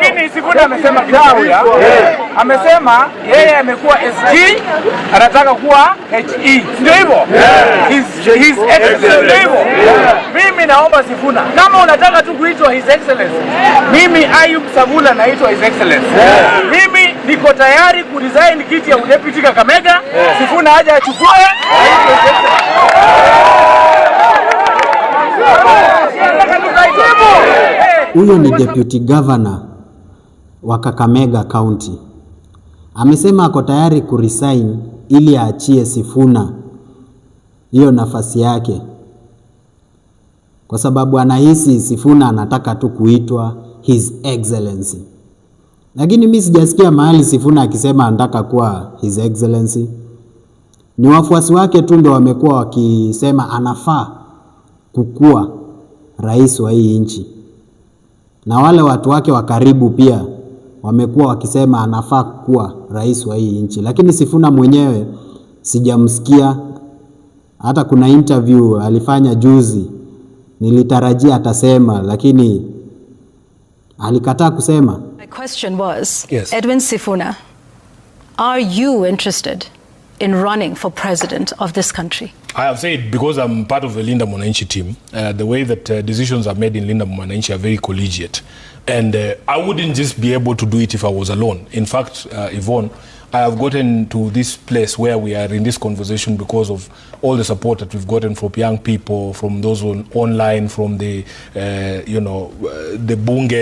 Lakini Sifuna amesema Kitauya, amesema yeye amekuwa SG, anataka kuwa HE. Ndio hivyo? His Excellency. Ndio hivyo? Mimi naomba Sifuna, kama unataka tu kuitwa His Excellency, mimi Ayub Savula naitwa His Excellency. Mimi niko tayari kuresign kiti ya udepute Kakamega. Sifuna aje achukue. Huyo ni deputy governor wa Kakamega County. Amesema ako tayari kuresign ili aachie Sifuna hiyo nafasi yake, kwa sababu anahisi Sifuna anataka tu kuitwa His Excellency. Lakini mimi sijasikia mahali Sifuna akisema anataka kuwa His Excellency. Ni wafuasi wake tu ndio wamekuwa wakisema anafaa kukua rais wa hii nchi, na wale watu wake wa karibu pia wamekuwa wakisema anafaa kuwa rais wa hii nchi. Lakini Sifuna mwenyewe sijamsikia. Hata kuna interview alifanya juzi, nilitarajia atasema, lakini alikataa kusema. My question was, yes. Edwin Sifuna, are you interested in running for president of this country? I have said, because I'm part of the Linda Mwananchi team, the way that decisions are made in Linda Mwananchi are very collegiate. And I wouldn't just be able to do it if I was alone. In fact, Yvonne, I have gotten to this place where we are in this conversation because of all the support that we've gotten from young people, from those online, from the, the bunge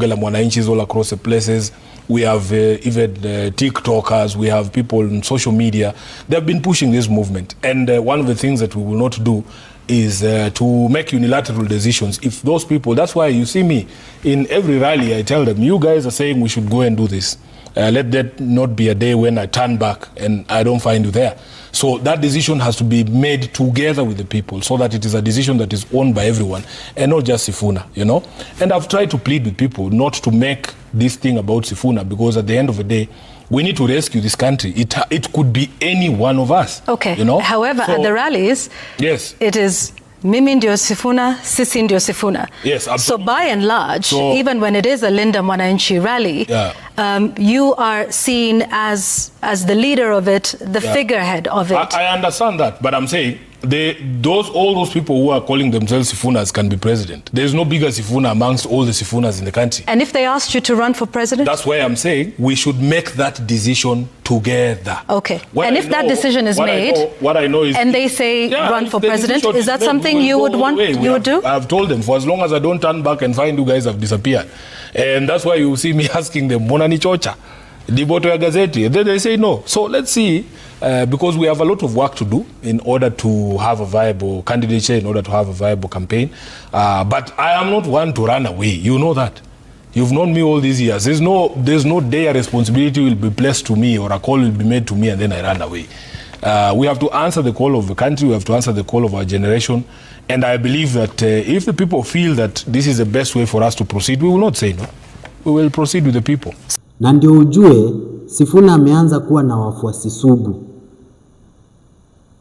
la Mwananchis all across the places. We have even TikTokers, we have people on social media. They've been pushing this movement. And one of the things that we will not do is to make unilateral decisions. If those people, that's why you see me in every rally, I tell them, you guys are saying we should go and do this. Let that not be a day when I turn back and I don't find you there. So that decision has to be made together with the people, so that it is a decision that is owned by everyone and not just Sifuna, you know. And I've tried to plead with people not to make this thing about Sifuna, because at the end of the day, we need to rescue this country. It could be any one of us. Okay. You know? However, at the rallies, yes, it is mimi ndio Sifuna, sisi ndio Sifuna. Yes, absolutely. So by and large, even when it is a Linda Mwananchi rally, you are seen as the leader of it, the figurehead of it. I understand that, but I'm saying all those people who are calling themselves Sifunas can be president. There's no bigger Sifuna amongst all the Sifunas in the country. And if they asked you to run for president? That's why I'm saying we should make that decision together. Okay. And if that decision is made, what I know is, and they say run for president, is that something you would want, you would do? I've told them, for as long as I don't turn back and find you guys have disappeared. And that's why you see me asking them, Mbona ni chocha? Diboto ya gazeti. Then they say no. So let's see, because we have a lot of work to do in order to have a viable candidature, in order to have a viable campaign. But I am not one to run away. You know that. You've known me all these years. There's no day a responsibility will be placed to me or a call will be made to me and then I run away. We have to answer the call of the country. We have to answer the call of our generation. And I believe that if the people feel that this is the best way for us to proceed, we will not say no. We will proceed with the people. Na ndio ujue Sifuna ameanza kuwa na wafuasi sugu.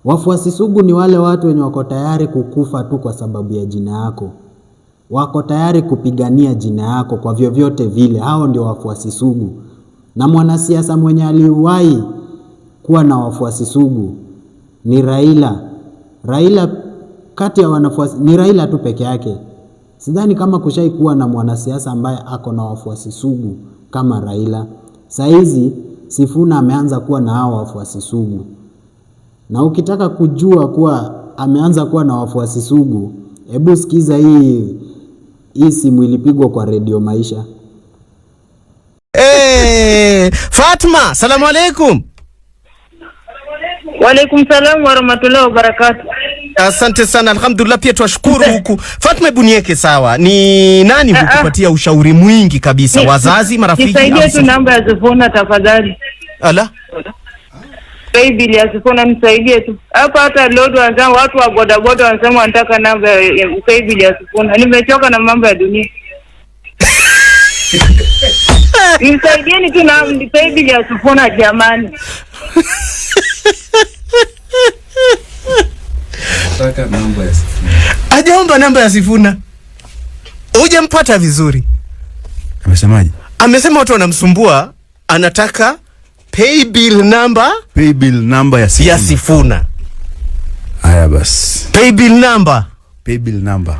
Wafuasi sugu ni wale watu wenye wako tayari kukufa tu kwa sababu ya jina yako. Wako tayari kupigania jina yako kwa vyovyote vile. Hao ndio wafuasi sugu. Na mwanasiasa mwenye aliwahi kuwa na wafuasi sugu ni Raila. Raila kati ya wanafuasi ni Raila tu peke yake. Sidhani kama kushai kuwa na mwanasiasa ambaye ako na wafuasi sugu kama Raila. Saizi Sifuna ameanza kuwa na hao wafuasi sugu. Na ukitaka kujua kuwa ameanza kuwa na wafuasi sugu, hebu sikiza hii simu ilipigwa kwa Radio Maisha. Fatma, salamu alaikum. Wa alaikum salam wa rahmatullahi wa barakatuh. Asante sana, alhamdulillah, pia tuwashukuru huku. Fatma, hebu niweke sawa. Ni nani hukupatia ushauri mwingi kabisa? Wazazi, marafiki? Nisaidie tu namba ya Sifuna tafadhali. Ala? Baby ya Sifuna nisaidie tu. Hapa hata lodo wanzangu, watu wa bodaboda wanasema wanataka namba ya baby ya Sifuna. Nimechoka na mambo ya dunia. Nisaidieni tu na baby ya Sifuna jamani. Nataka namba ya Sifuna. Hajaomba namba ya Sifuna. Hujampata vizuri. Amesemaje? Amesema watu wanamsumbua, anataka pay bill number ya Sifuna. Haya basi. Pay bill number.